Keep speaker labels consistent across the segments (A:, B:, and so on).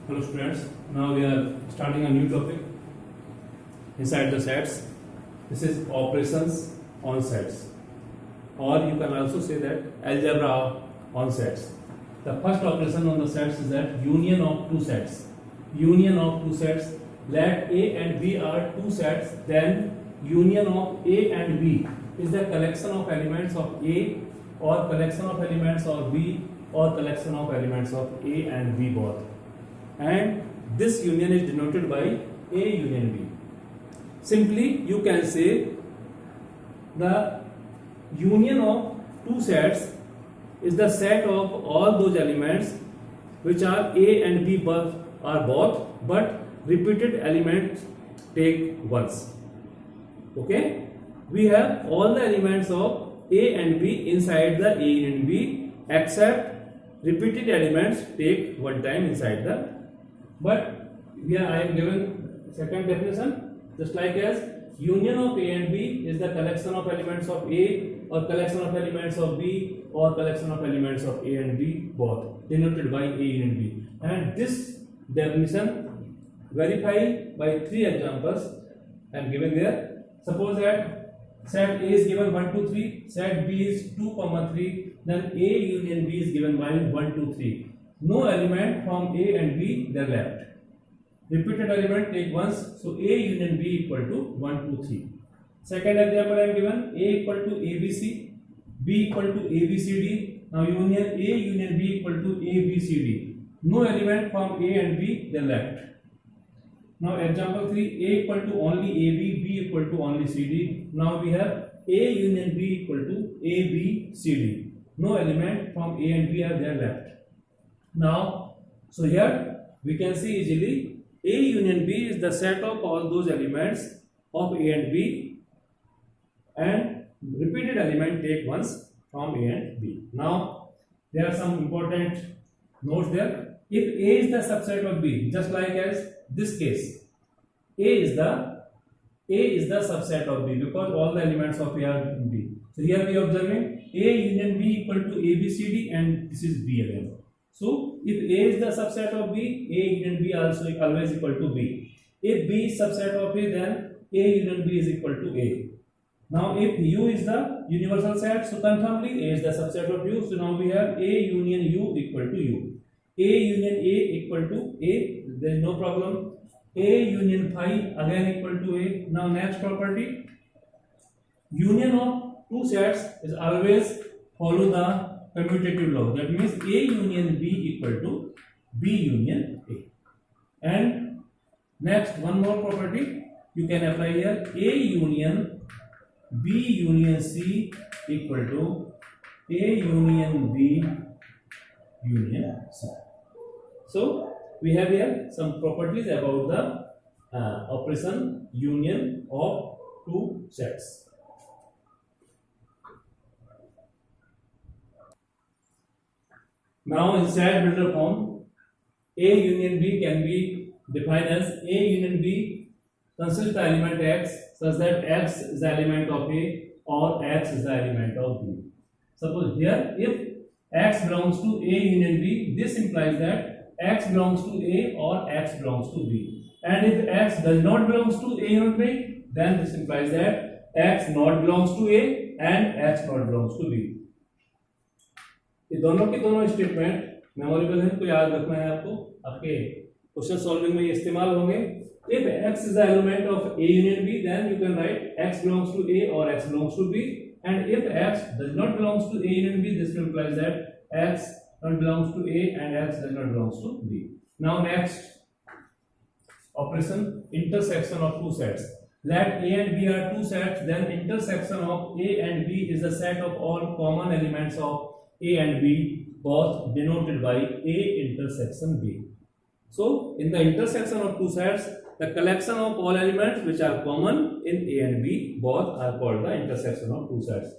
A: Hello students, now we are starting a new topic inside the sets. This is operations on sets, or you can also say that algebra on sets. The first operation on the sets is that union of two sets. Union of two sets. Let A and B are two sets, then union of A and B is the collection of elements of A or collection of elements of B or collection of elements of A and B both. And this union is denoted by A union B. Simply you can say the union of two sets is the set of all those elements which are A and B both but repeated elements take once. Okay, we have all the elements of A and B inside the A union B except repeated elements take one time inside the. But here I am given second definition, just like as union of A and B is the collection of elements of A or collection of elements of B or collection of elements of A and B both, denoted by A union B. And this definition verified by three examples I am given there. Suppose that set A is given 1, 2, 3, set B is 2, 3, then A union B is given by 1, 2, 3. No element from A and B they left. Repeated element take once, so A union B equal to 1, 2, 3. Second example I am given, A equal to ABC, B equal to ABCD. Now union A union B equal to ABCD. No element from A and B they left. Now example 3, A equal to only AB, B equal to only CD. Now we have A union B equal to ABCD. No element from A and B are there left. Now, so here we can see easily A union B is the set of all those elements of A and B, and repeated element take once from A and B. Now, there are some important notes there. If A is the subset of B, just like as this case, A is the subset of B because all the elements of A are in B. So here we are observing A union B equal to ABCD, and this is B again. So if A is the subset of B, A union B also always equal to B. If B is subset of A, then A union B is equal to A. Now if U is the universal set, so confirmly A is the subset of U. So now we have A union U equal to U. A union A equal to A, there is no problem. A union phi again equal to A. Now next property, union of two sets is always follow the commutative law. That means A union B equal to B union A. And next one more property you can apply here, A union B union C equal to A union B union C. So we have here some properties about the operation union of two sets. Now in set builder form, A union B can be defined as A union B consists the element X such that X is the element of A or X is the element of B. Suppose here if X belongs to A union B, this implies that X belongs to A or X belongs to B. And if X does not belongs to A union B, then this implies that X not belongs to A and X not belongs to B. ये दोनों के दोनों statement memorable हैं, तो याद रखना है आपको, आपके क्वेश्चन सॉल्विंग में इस्तेमाल होंगे. If X is the element of A union B, then you can write X belongs to A or X belongs to B. And if X does not belongs to A union B, this implies that X not belongs to A and X does not belongs to B. Now next operation, intersection of two sets. Let A and B are two sets, then intersection of A and B is the set of all common elements of A and B both denoted by A intersection B. So in the intersection of two sets, the collection of all elements which are common in A and B both are called the intersection of two sets.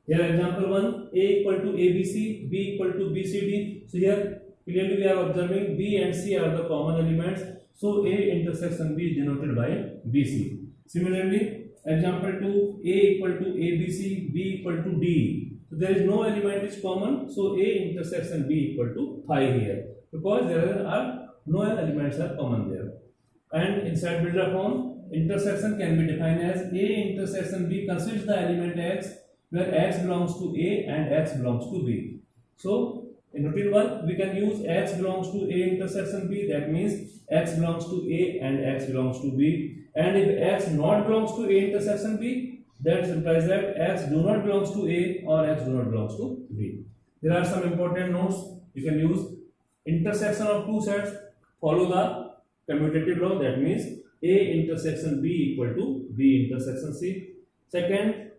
A: Here example 1, A equal to ABC, B equal to BCD. So here clearly we are observing B and C are the common elements. So A intersection B is denoted by BC. Similarly, example 2, A equal to ABC, B equal to D. So there is no element is common, so A intersection B equal to phi here, because there are no elements are common there. And inside builder form, intersection can be defined as A intersection B considers the element X where X belongs to A and X belongs to B. So in routine work, we can use X belongs to A intersection B. That means X belongs to A and X belongs to B. And if X not belongs to A intersection B, that implies that X do not belongs to A or X do not belongs to B. There are some important notes. You can use intersection of two sets. Follow the commutative law. That means A intersection B equal to B intersection C. Second,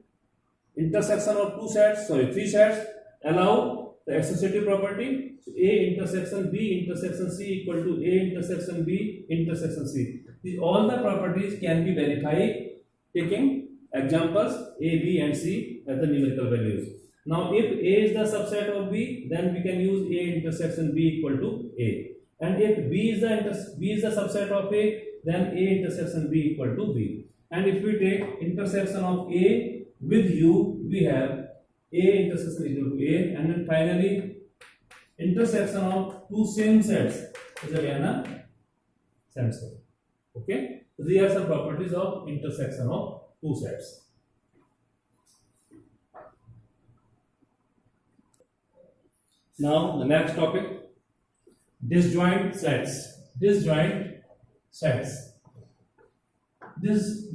A: intersection of three sets allow the associative property. So A intersection B intersection C equal to A intersection B intersection C. All the properties can be verified taking examples A, B and C as the numerical values. Now if A is the subset of B, then we can use A intersection B equal to A. And if B is the subset of A, then A intersection B equal to B. And if we take intersection of A with U, we have A intersection equal to A. And then finally, intersection of two same sets is again a same set. Okay, so these are some properties of intersection of two sets. Now the next topic, disjoint sets. Disjoint sets. This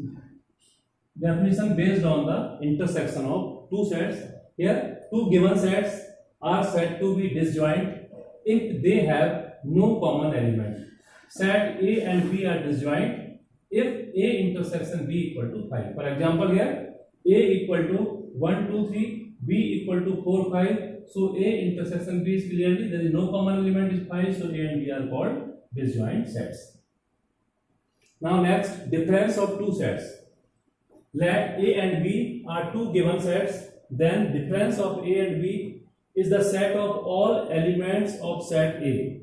A: definition based on the intersection of two sets. Here, two given sets are said to be disjoint if they have no common element. Set A and B are disjoint if A intersection B equal to 5. For example, here A equal to 1, 2, 3, B equal to 4, 5. So A intersection B is clearly there is no common element is 5. So A and B are called disjoint sets. Now next, difference of two sets. Let A and B are two given sets. Then difference of A and B is the set of all elements of set A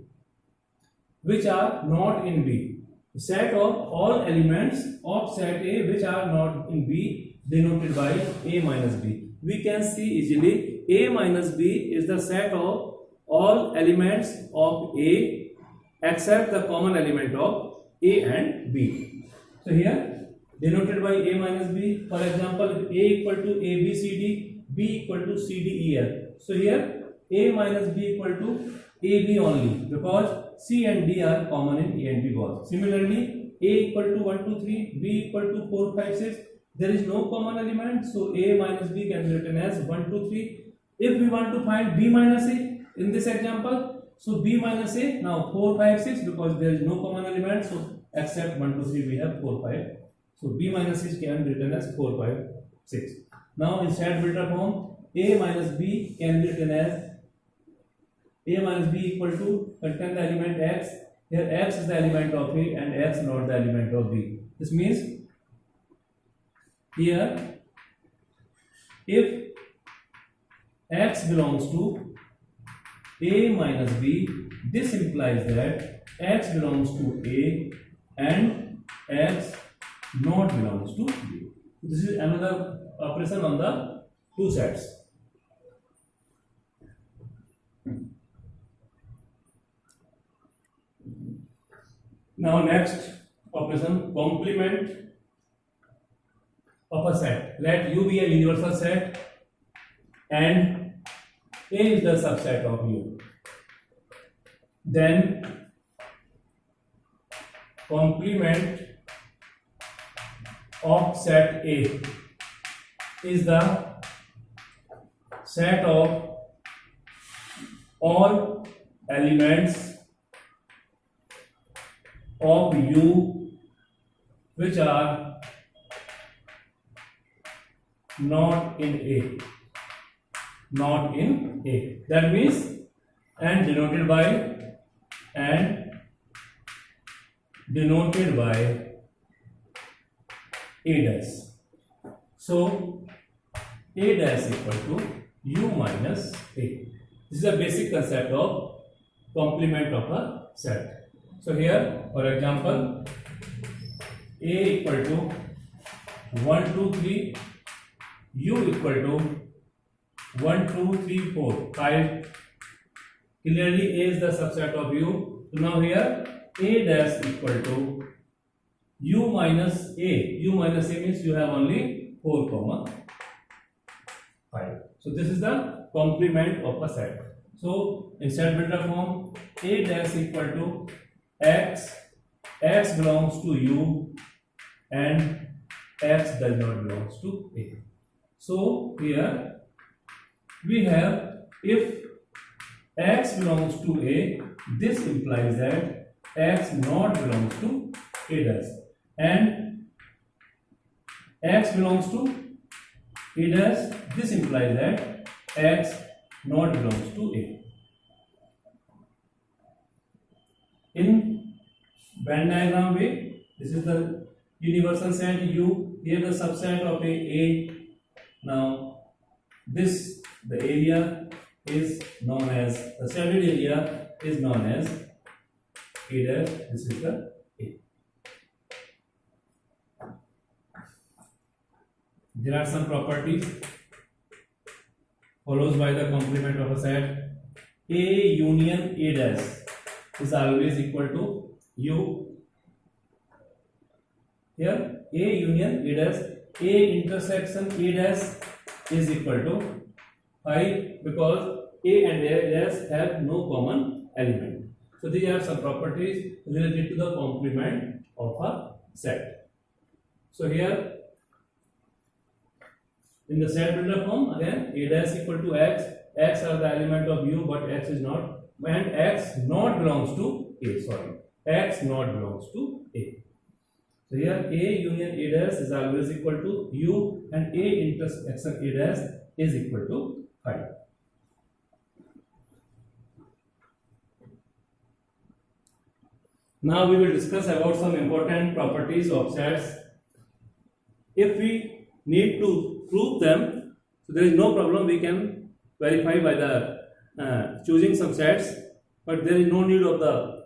A: which are not in B. Set of all elements of set A which are not in B denoted by A minus B. We can see easily A minus B is the set of all elements of A except the common element of A and B. So here denoted by A minus B. For example, if A equal to A B C D, B equal to C D E F. So here A minus B equal to A B only because C and D are common in A and B both. Similarly, A equal to 1, 2, 3, B equal to 4, 5, 6. There is no common element, so A minus B can be written as 1, 2, 3. If we want to find B minus A in this example, so B minus A, now 4, 5, 6 because there is no common element, so except 1, 2, 3 we have 4, 5. So B minus C can be written as 4, 5, 6. Now in set builder form, A minus B can be written as A minus B equal to contain the element X. Here X is the element of A and X not the element of B. This means here if X belongs to A minus B, this implies that X belongs to A and X not belongs to B. This is another operation on the two sets. Now next operation, complement of a set. Let U be a universal set and A is the subset of U. Then complement of set A is the set of all elements of U which are not in A. Not in A. That means and denoted by A dash. So A dash equal to U minus A. This is a basic concept of complement of a set. So here, for example, A equal to 1, 2, 3, U equal to 1, 2, 3, 4, 5. Clearly A is the subset of U. So now here A dash equal to U minus A. U minus A means you have only 4 comma 5. So this is the complement of a set. So in set builder form, A dash equal to X. X belongs to U and X does not belongs to A. So here we have, if X belongs to A, this implies that X not belongs to A dash, and X belongs to A dash, this implies that X not belongs to A. In Venn diagram way, this is the universal set U, here the subset of A. Now this, the area is known as, the shaded area is known as A dash, this is the A. There are some properties follows by the complement of a set. A union A dash is always equal to U. Here A union A dash, A intersection A dash is equal to 5 because A and A dash have no common element. So these are some properties related to the complement of a set. So here in the set builder form, again A dash equal to X. X are the element of U, but X is not, and X not belongs to A. Sorry, X not belongs to A. So here A union A dash is always equal to U, and A intersection A dash is equal to 5. Now we will discuss about some important properties of sets. If we need to prove them, so there is no problem, we can verify by the choosing some sets, but there is no need of the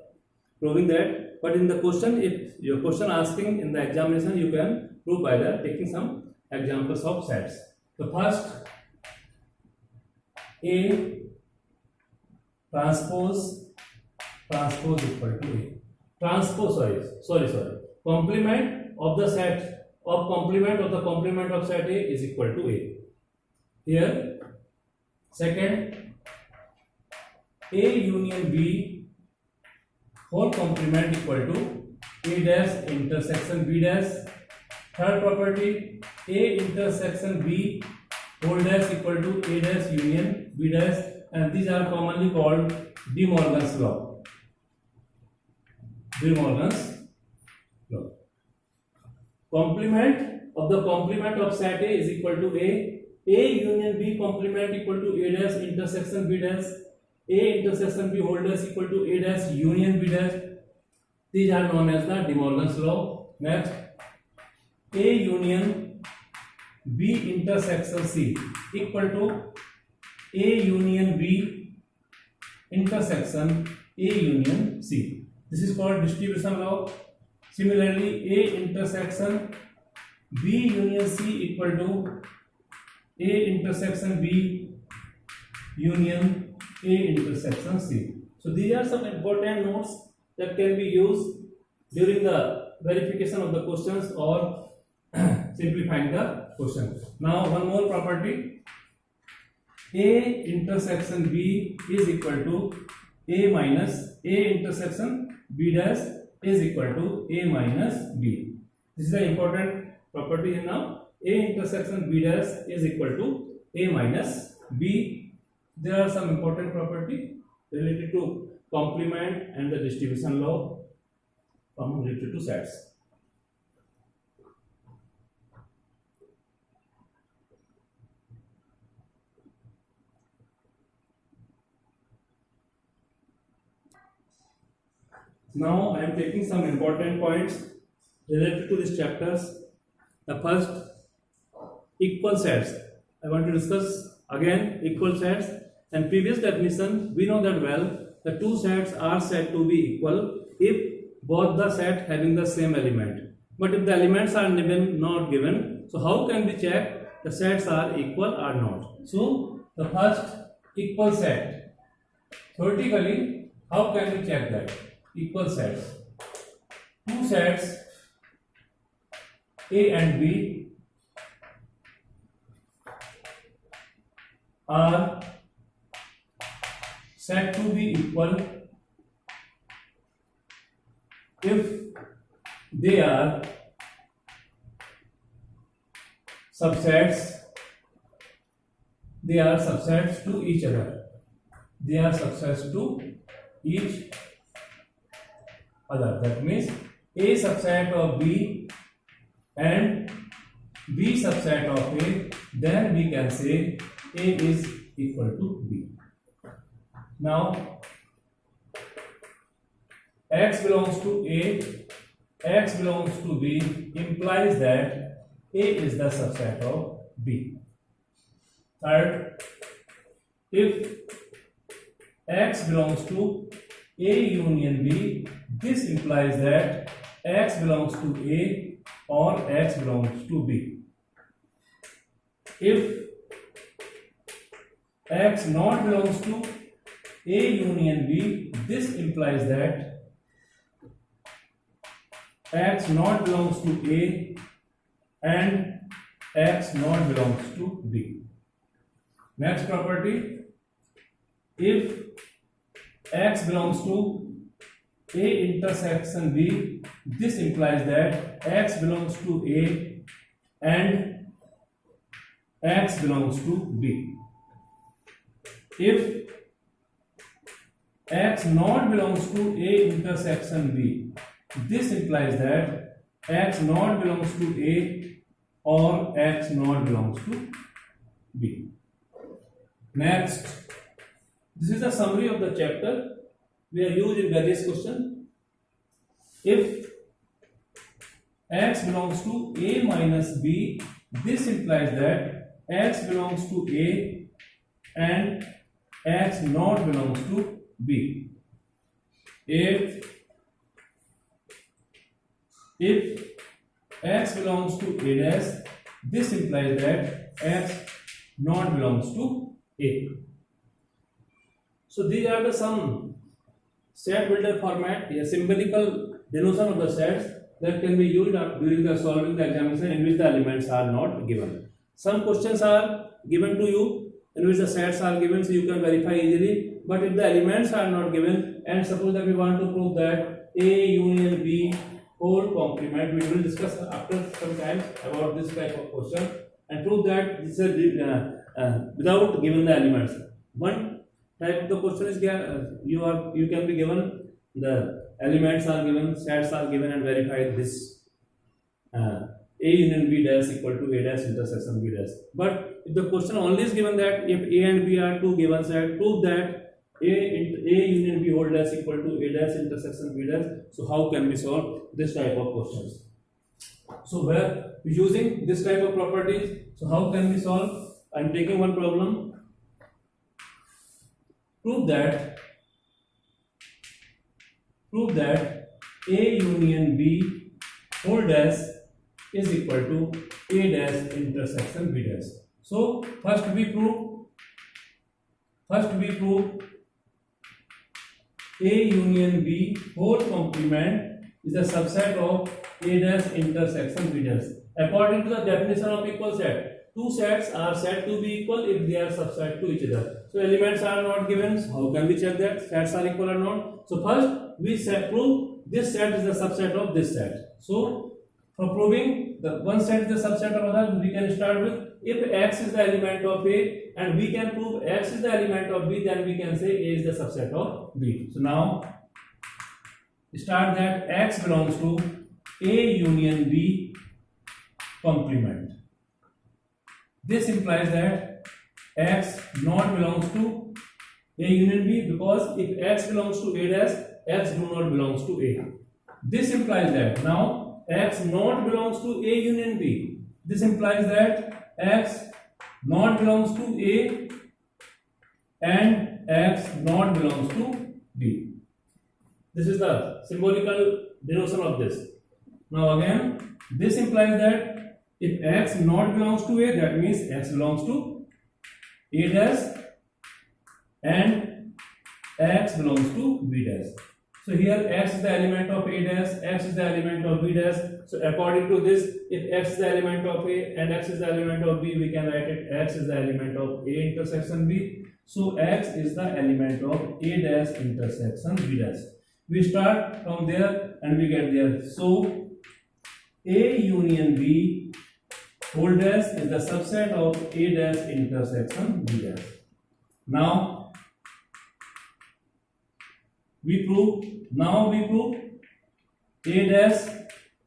A: proving that. But in the question, if your question asking in the examination, you can prove by the taking some examples of sets. The first, A transpose equal to A. Transpose, sorry, complement of the set of complement of the complement of set A is equal to A. Here, second, A union B whole complement equal to A dash intersection B dash. Third property, A intersection B whole dash equal to A dash union B dash, and these are commonly called De Morgan's law. De Morgan's law. Complement of the complement of set A is equal to A. A union B complement equal to A dash intersection B dash. A intersection B whole dash equal to A dash union B dash. These are known as the De Morgan's law. Next, A union B intersection C equal to A union B intersection A union C. This is called distribution law. Similarly, A intersection B union C equal to A intersection B union A intersection C. So these are some important notes that can be used during the verification of the questions or simplifying the question. Now one more property, A intersection B is equal to A minus A intersection B dash is equal to A minus B. This is an important property here now. A intersection B dash is equal to A minus B. There are some important property related to complement and the distribution law related to sets. Now I am taking some important points related to these chapters. The first, equal sets. I want to discuss again equal sets. And previous definition, we know that well, the two sets are said to be equal if both the set having the same element. But if the elements are not given, so how can we check the sets are equal or not? So the first, equal set. Theoretically, how can we check that? Equal sets. sets A and B are said to be equal if they are subsets to each other. They are subsets to each other. That means A subset of B and B subset of A, then we can say A is equal to B. Now X belongs to A, X belongs to B implies that A is the subset of B. Third, if X belongs to A union B, this implies that X belongs to A or X belongs to B. If X not belongs to A union B, this implies that X not belongs to A and X not belongs to B. Next property, if X belongs to A intersection B, this implies that X belongs to A and X belongs to B. If X not belongs to A intersection B, this implies that X not belongs to A or X not belongs to B. Next, this is a summary of the chapter. We are used in various questions. If X belongs to A minus B, this implies that X belongs to A and X not belongs to B. If X belongs to A dash, this implies that X not belongs to A. So these are the some set builder format, a symbolical denotation of the sets that can be used during the solving the examination in which the elements are not given. Some questions are given to you in which the sets are given, so you can verify easily. But if the elements are not given, and suppose that we want to prove that A union B whole complement, we will discuss after some time about this type of question and prove that this is without given the elements. One type of the question is you can be given the elements are given, sets are given, and verify this A union B dash equal to A dash intersection B dash. But if the question only is given that if A and B are two given sets, prove that A union B whole dash equal to A dash intersection B dash. So how can we solve this type of questions? So where using this type of properties, so how can we solve? I am taking one problem. Prove that A union B whole dash is equal to A dash intersection B dash. So first we prove A union B whole complement is a subset of A dash intersection B dash. According to the definition of equal set, two sets are said to be equal if they are subset to each other. So elements are not given. So how can we check that sets are equal or not? So first we prove this set is the subset of this set. So for proving the one set is the subset of other, we can start with if X is the element of A and we can prove X is the element of B, then we can say A is the subset of B. So now start that X belongs to A union B complement. This implies that X not belongs to A union B, because if X belongs to A dash, X do not belongs to A. This implies that now X not belongs to A union B. This implies that X not belongs to A and X not belongs to B. This is the symbolical denotation of this. Now again, this implies that if X not belongs to A, that means X belongs to A dash and X belongs to B dash. So here x is the element of A dash, x is the element of B dash. So according to this, if x is the element of A and x is the element of B, we can write it x is the element of A intersection B. So x is the element of A dash intersection B dash. We start from there and we get there. So A union B whole dash is the subset of A dash intersection B dash. Now we prove A dash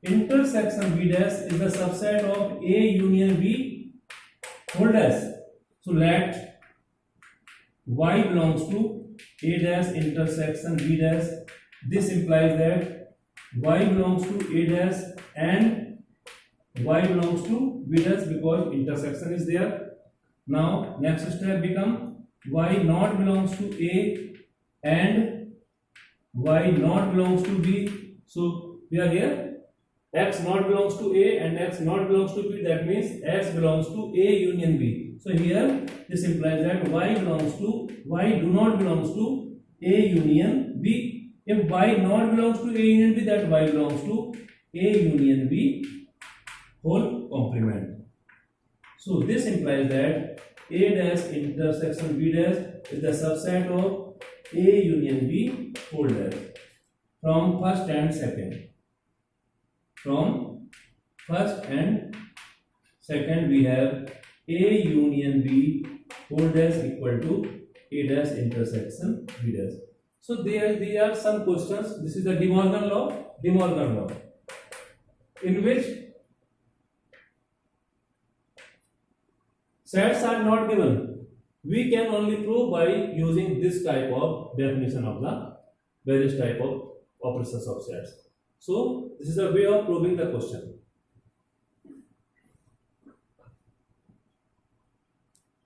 A: intersection B dash is the subset of A union B whole dash. So let Y belongs to A dash intersection B dash. This implies that Y belongs to A dash and Y belongs to B dash because intersection is there. Now next step become Y not belongs to A and Y not belongs to B. So we are here x not belongs to A and x not belongs to B. That means x belongs to A union B. So here this implies that Y do not belongs to A union B. If Y not belongs to A union B, that Y belongs to A union B whole complement. So this implies that A dash intersection B dash is the subset of A union B whole dash from first and second. From first and second we have A union B whole dash equal to A dash intersection B dash. So there are some questions. This is the De Morgan law, in which sets are not given. We can only prove by using this type of definition of the various type of operations of sets. So this is a way of proving the question.